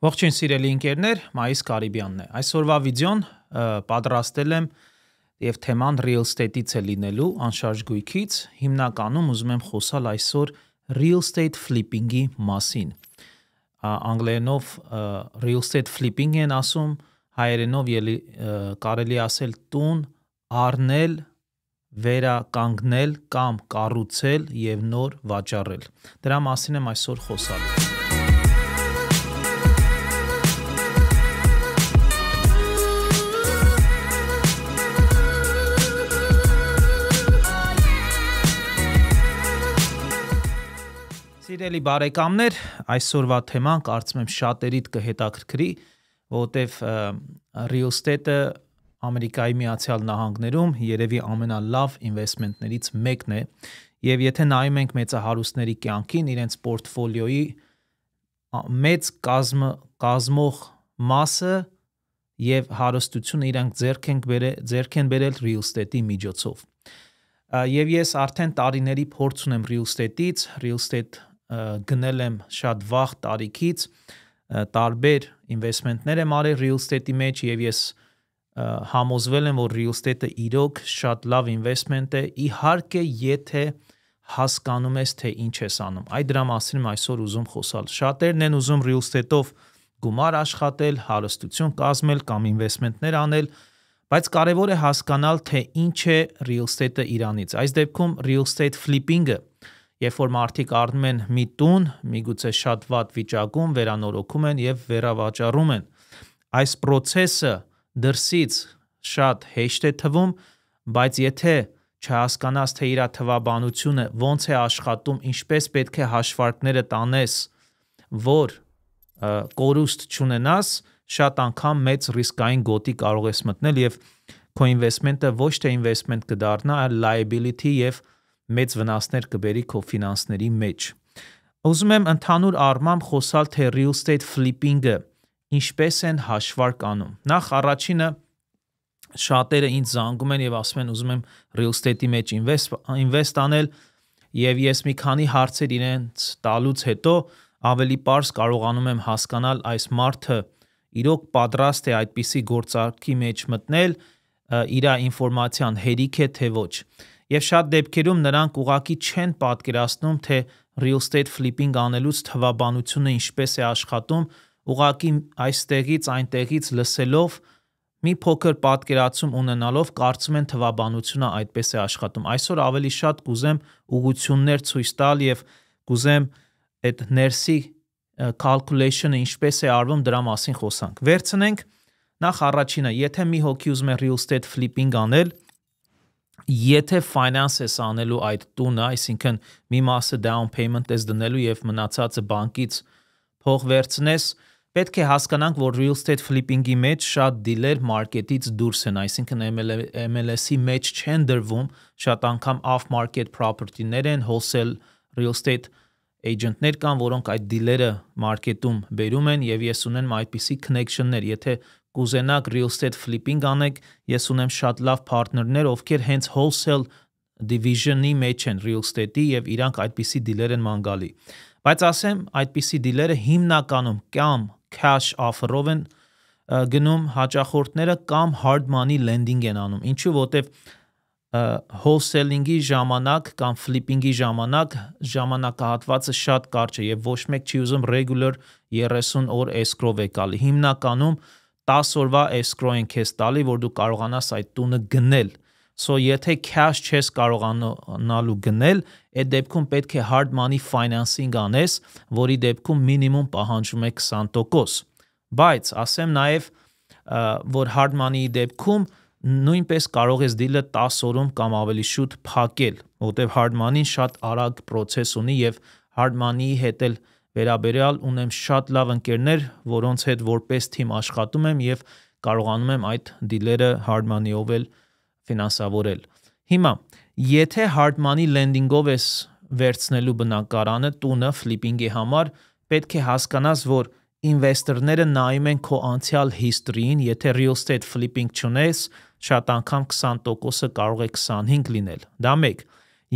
Ողջույն սիրելի ընկերներ, Մայիս Կարիբյանն է։ Այսօրվա վիդեոն պատրաստել եմ եւ թեման real estate-ից է լինելու, անշարժ գույքից։ Հիմնականում ուզում եմ խոսալ այսօր real estate flipping-ի մասին։ Անգլերենով real estate flipping են ասում, հայերենով կարելի ասել տուն առնել, վերականգնել կամ կառուցել եւ նոր վաճառել։ Դրա մասին եմ այսօր խոսալու։ Սիրելի բարեկամներ, այսօրվա թեման կարծում եմ շատերիդ կհետաքրքրի, որովհետև real estate-ը Ամերիկայի Միացյալ Նահանգներում երևի ամենալավ ինվեստմենտներից մեկն է, եւ եթե նայում ենք մեծահարուստների կյանքին, իրենց պորտֆոլիոյի մեծ կազմող մասը եւ հարստությունը իրենք ձեռք են բերել real estate-ի միջոցով։ Եվ ես արդեն տարիների փորձ ունեմ real estate-ից, real estate գնել եմ շատ վաղ տարիքից, տարբեր ինվեստմենտներ եմ արել real estate-ի մեջ եւ ես համոզվել եմ, որ real estate-ը իրոք շատ լավ ինվեստմենտ է, իհարկե եթե հասկանում ես թե ինչ ես անում։ Այդ դրա մասին եմ այսօր ուզում խոսալ։ Շատերն են ուզում real estate-ով գումար աշխատել, հարստություն կազմել կամ ինվեստմենտներ անել, բայց կարևոր է հասկանալ թե ինչ է real estate-ը իրանից։ Այս դեպքում real estate flipping-ը, երբ որ մարդիկ առնում են մի տուն, միգուցե շատ վատ վիճակում, վերանորոգում են եւ վերավաճառում են։ Այս process-ը դրսից շատ հեշտ է թվում, բայց եթե չհասկանաս թե իր թվաբանությունը ոնց է աշխատում, ինչպես պետք է հաշվարկները տանես, որ կորուստ չունենաս, շատ անգամ մեծ ռիսկային գոտի կարող ես մտնել եւ քո ինվեստմենտը ոչ թե ինվեստմենտ կդառնա, այլ liability եւ մեծ վնասներ կբերի քո ֆինանսների մեջ։ Ուզում եմ ընդհանուր առմամբ խոսալ թե real estate flipping-ը ինչպես են հաշվարկ անում։ Նախ առաջինը շատերը ինձ զանգում են եւ ասում են ուզում եմ real estate-ի մեջ invest անել եւ ես մի քանի հարցեր իրենց տալուց հետո ավելի པարզ կարողանում եմ հասկանալ այս մարդը իրոք պատրաստ է այդպիսի գործարքի մեջ մտնել, իր ինֆորմացիան հերիք է թե ոչ։ Եվ շատ դեպքերում նրանք ուղղակի չեն պատկերացնում, թե real estate flipping անելուց թվաբանությունը ինչպես է աշխատում, ուղղակի այստեղից այնտեղից լսելով մի փոքր պատկերացում ունենալով կարծում են թվաբանությունը այդպես է աշխատում։ Այսօր ավելի շատ կուզեմ ուղղություններ ցույց տալ եւ կուզեմ այդ ներսի calculation-ը ինչպես է արվում դրա մասին խոսանք։ Վերցնենք նախ առաջինը, եթե մի հոգի ուզում է real estate flipping անել, եթե finance ես անելու այդ տունը, այսինքն մի մասը down payment ես դնելու եւ մնացածը բանկից փող վերցնես, պետք է հասկանանք, որ real estate flipping-ի մեջ շատ դիլեր մարքետից դուրս են, այսինքն MLS-ի մեջ չեն դրվում, շատ անգամ off market property-ներ են, wholesale real estate agent-ներ կան, որոնք այդ դիլերը մարքետում բերում են եւ ես ունեմ այդպիսի connection-ներ, եթե կուզենաք real estate flipping անեք, ես ունեմ շատ լավ partner-ներ, ովքեր հենց wholesale division-ի մեջ են real estate-ի եւ իրանք այդպիսի դիլեր են ման գալի։ Բայց ասեմ, այդպիսի դիլերը հիմնականում կամ cash offer-ով են գնում հաճախորդները կամ hard money lending են անում։ Ինչու, որտեվ wholesaling-ի ժամանակ կամ flipping-ի ժամանակահատվածը շատ կարճ է եւ ոչ մեկ չի ուզում regular 30 օր escrow-ը գալի։ Հիմնականում 10 օրվա escrow են քեզ տալի, որ դու կարողանաս այդ տունը գնել։ So եթե cash չես կարողանալու գնել, այդ դեպքում պետք է hard money financing անես, որի դեպքում մինիմում պահանջում է 20%։ Բայց ասեմ նաև, որ hard money-ի դեպքում նույնպես կարող ես դիլը 10 օրում կամ ավելի շուտ փակել, որտեղ hard money-ն շատ արագ process ունի եւ hard money-ի հետ էլ վերաբերյալ ունեմ շատ լավ ընկերներ, որոնց հետ որպես թիմ աշխատում եմ եւ կարողանում եմ այդ դիլերը hard money-ով էլ ֆինանսավորել։ Հիմա, եթե hard money lending-ով ես վերցնելու բնակարանը, տունը flipping-ի համար, պետք է հասկանաս, որ ինվեստորները նայում են քո անցյալ history-ին, եթե real estate flipping չունես, շատ անգամ 20%-ը կարող է 25 լինել։ Դա մեկ։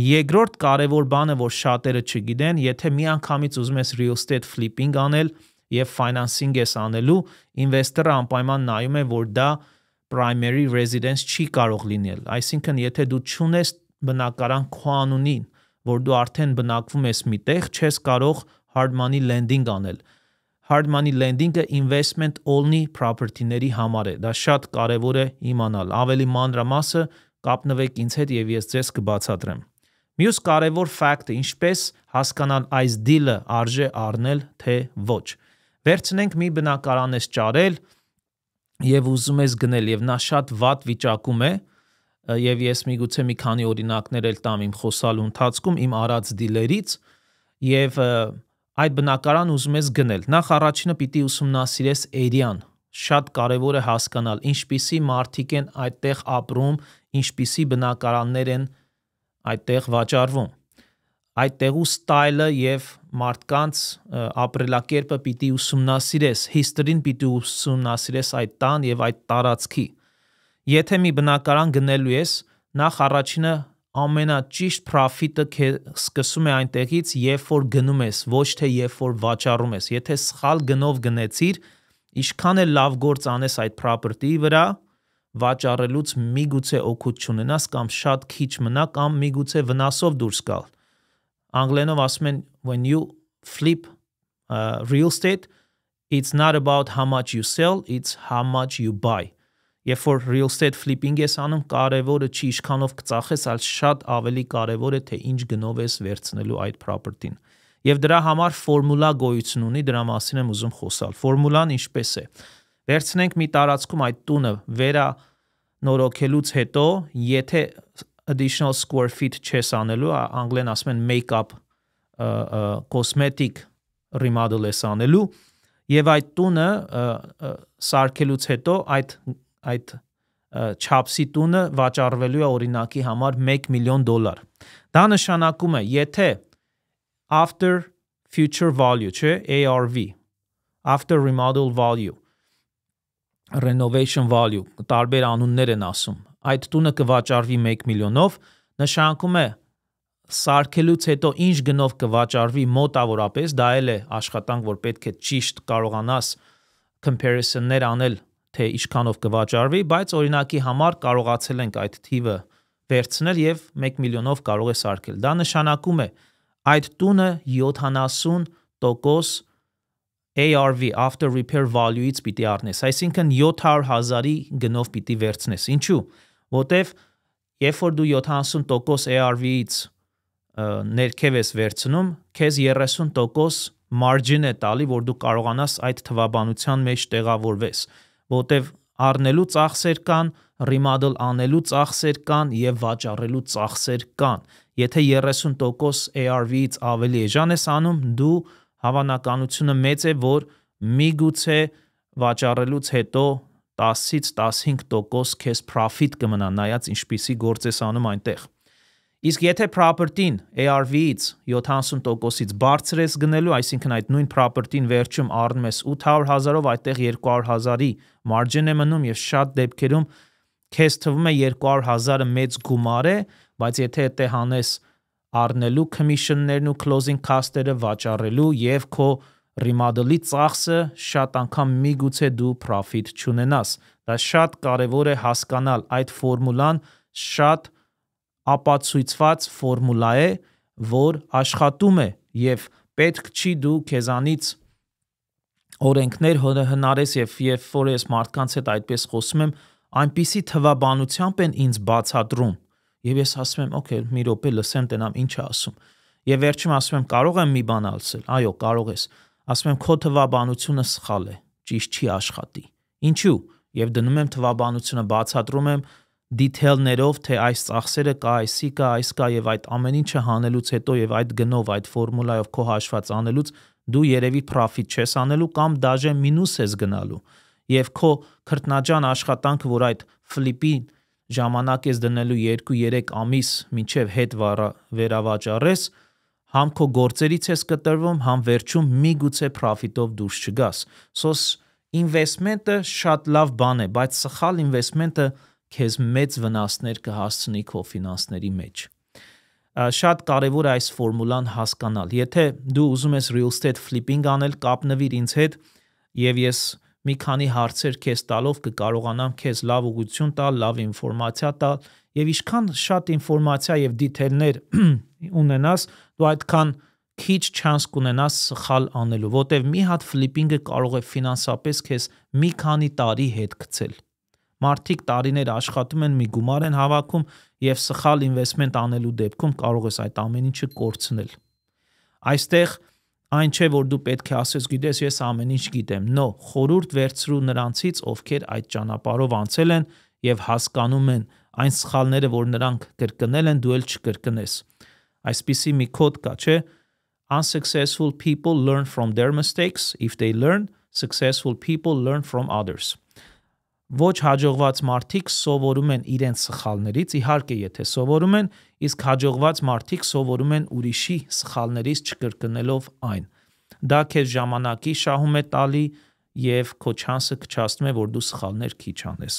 Երկրորդ կարևոր բանը, որ շատերը չգիտեն, եթե մի անգամից ուզում ես real estate flipping անել, եւ financing ես անելու, investor-ը անպայման նայում է, որ դա primary residence չի կարող լինել։ Այսինքն, եթե դու չունես բնակարան քո անունին, որ դու արդեն բնակվում ես միտեղ, չես կարող hard money lending անել։ Hard money lending-ը investment only property-ների համար է։ Դա շատ կարևոր է իմանալ։ Ավելի մանրամասը կապնվեք ինձ հետ եւ ես ձեզ կբացատրեմ։ Մյուս կարևոր ֆակտը ինչպես հասկանալ այս deal-ը արժե առնել թե ոչ։ Վերցնենք մի բնակարան ես ճարել եւ ուզում ես գնել եւ նա շատ վատ վիճակում է եւ ես միգուցե մի քանի օրինակներ էլ տամ իմ խոսալու ընթացքում իմ արած deal-երից եւ այդ բնակարան ուզում ես գնել։ Նախ առաջինը պիտի ուսումնասիրես area-ն։ Շատ կարևոր է հասկանալ ինչպիսի մարդիկ են այդտեղ ապրում, ինչպիսի բնակարաններ են այդտեղ վաճառվում։ Այդտեղու ստայլը եւ մարդկանց ապրելակերպը պիտի ուսումնասիրես, history-ն պիտի ուսումնասիրես այդ տան եւ այդ տարածքի։ Եթե մի բնակարան գնելու ես, նախ առաջինը ամենաճիշտ profit-ը սկսում է այնտեղից, երբ որ գնում ես, ոչ թե երբ որ վաճառում ես։ Եթե սխալ գնով գնեցիր, ինչքան էլ լավ գործ անես այդ property-ի վրա, վաճառելուց միգուցե օգուտ չունենաս կամ շատ քիչ մնա կամ միգուցե վնասով դուրս գալ։ Անգլերենով ասում են when you flip real estate, it's not about how much you sell, it's how much you buy. Երբ որ real estate flipping ես անում, կարևորը չի ինչքանով կծախես, այլ շատ ավելի կարևոր է թե ինչ գնով ես վերցնելու այդ property-ն։ Եվ դրա համար ֆորմուլա գոյություն ունի, դրա մասին եմ ուզում խոսալ։ Ֆորմուլան ինչպես է։ Վերցնենք մի տարածքում այդ տունը վերանորոգելուց հետո, եթե additional square feet չես անելու, անգլերեն ասում են make up cosmetic remodel ես անելու, եւ այդ տունը սարքելուց հետո այդ չափսի տունը վաճառվելու է օրինակի համար $1 million։ Դա նշանակում է, եթե after future value, չէ, ARV, after remodel value, renovation value, տարբեր անուններ են ասում, այդ տունը կվաճառվի $1 million-ով, նշանակում է սարքելուց հետո ինչ գնով կվաճառվի մոտավորապես, դա էլ է աշխատանք, որ պետք է ճիշտ կարողանաս comparison-ներ անել թե ինչքանով կվաճառվի, բայց օրինակի համար կարողացել ենք այդ թիվը վերցնել եւ $1 million-ով կարող է սարքել։ Դա նշանակում է այդ տունը 70% ARV after repair value-ից պիտի առնես, այսինքն 700,000-ի գնով պիտի վերցնես։ Ինչու՞։ Որտեվ երբ որ դու 70% ARV-ից ներքև ես վերցնում, քեզ 30% margin է տալի, որ դու կարողանաս այդ թվաբանության մեջ տեղավորվես, որտեվ առնելու ծախսեր կան, remodel անելու ծախսեր կան եւ վաճառելու ծախսեր կան։ Եթե 30% ARV-ից ավելի էժան ես անում, դու հավանականությունը մեծ է, որ միգուցե վաճառելուց հետո 10-ից 15% քեզ profit կմնա, նայած ինչպիսի գործ ես անում այնտեղ։ Իսկ եթե property-ն ARV-ից 70%-ից բարձր ես գնելու, այսինքն այդ նույն property-ն վերջում առնում ես 800,000-ով, այդտեղ 200,000-ի margin է մնում եւ շատ դեպքերում քեզ թվում է 200,000-ը մեծ գումար է, բայց եթե դե հանես առնելու commission-ներն ու closing cost-երը վաճառելու եւ քո remodel-ի ծախսը, շատ անգամ միգուցե դու profit չունենաս։ Դա շատ կարեւոր է հասկանալ, այդ ֆորմուլան շատ ապացույցված ֆորմուլա է, որ աշխատում է եւ պետք չի դու քեզանից օրենքներ հնարես եւ երբ որ ես մարդկանց հետ այդպես խոսում եմ, այնպիսի թվաբանությամբ են ինձ բացատրում եւ ես ասում եմ, օքեյ, մի րոպե լսեմ տենամ ինչ է ասում։ Եվ վերջում ասում եմ, կարող եմ մի բան ասել։ Այո, կարող ես։ Ասում եմ, քո թվաբանությունը սխալ է, ճիշտ չի աշխատի։ Ինչու՞։ Եվ դնում եմ թվաբանությունը, բացատրում եմ դիթեյլներով, թե այս ծախսերը կա, այսի կա, այս կա եւ այդ ամեն ինչը հանելուց հետո եւ այդ գնով, այդ ֆորմուլայով քո հաշված անելուց դու երևի profit չես անելու կամ դաժե մինուս ես գնալու եւ քո քրտնաջան աշխատանքը, որ այդ ֆլիպի ժամանակ ես դնելու 2-3 ամիս մինչեւ հետ վերավաճառես, համ քո գործերից ես կտրվում, համ վերջում միգուցե profit-ով դուրս չգաս։ Սոս investment-ը շատ լավ բան է, բայց սխալ investment-ը քեզ մեծ վնասներ կհասցնի քո ֆինանսների մեջ։ Շատ կարևոր է այս ֆորմուլան հասկանալ։ Եթե դու ուզում ես real estate flipping անել, կապնվիր ինձ հետ եւ ես մի քանի հարցեր քեզ տալով կկարողանամ քեզ լավ ուղղություն տալ, լավ ինֆորմացիա տալ եւ ինչքան շատ ինֆորմացիա եւ դիթեյլներ ունենաս, դու այդքան քիչ չանս կունենաս սխալ անելու, որտեվ մի հատ flipping-ը կարող է ֆինանսապես քեզ մի քանի տարի հետ գցել։ Մարդիկ տարիներ աշխատում են, մի գումար են հավաքում եւ սխալ ինվեստմենտ անելու դեպքում կարող ես այդ ամեն ինչը կորցնել։ Այստեղ այն չէ, որ դու պետք է ասես, գիտես, ես ամեն ինչ գիտեմ։ No, խորհուրդ վերցրու նրանցից, ովքեր այդ ճանապարհով անցել են եւ հասկանում են այն սխալները, որ նրանք կրկնել են, դու էլ չկրկնես։ Այսպիսի մի կոդ կա, չէ՞։ Unsuccessful people learn from their mistakes. If they learn, successful people learn from others. Ոչ հաջողված մարդիկ սովորում են իրենց սխալներից, իհարկե եթե սովորում են, իսկ հաջողված մարդիկ սովորում են ուրիշի սխալներից չկրկնելով այն։ Դա քեզ ժամանակի շահում է տալի եւ քո չանսը կչացնում է, որ դու սխալներ քիչ անես։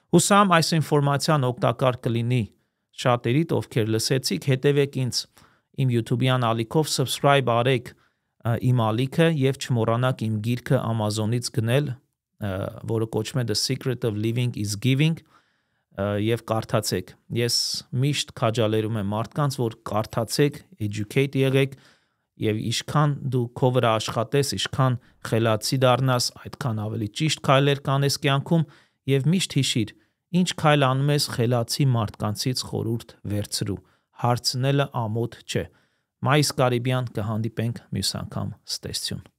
Հուսամ այս ինֆորմացիան օգտակար կլինի շատերիդ, ովքեր լսեցիք, հետևեք ինձ իմ YouTube-յան ալիքով, subscribe արեք իմ ալիքը եւ չմոռանաք իմ գիրքը Amazon-ից գնել, որը կոչվում է The Secret of Living is Giving եւ կարդացեք։ Ես միշտ քաջալերում եմ մարդկանց, որ կարդացեք, educate եղեք եւ ինչքան դու քո վրա աշխատես, ինչքան խելացի դառնաս, այդքան ավելի ճիշտ քայլեր կանես կյանքում եւ միշտ հիշիր, ինչ քայլ անում ես խելացի մարդկանցից խորհուրդ վերցրու։ Հարցնելը ամոթ չէ։ Մայիս Կարիբյան կհանդիպենք մյուս անգամ, ստեսություն։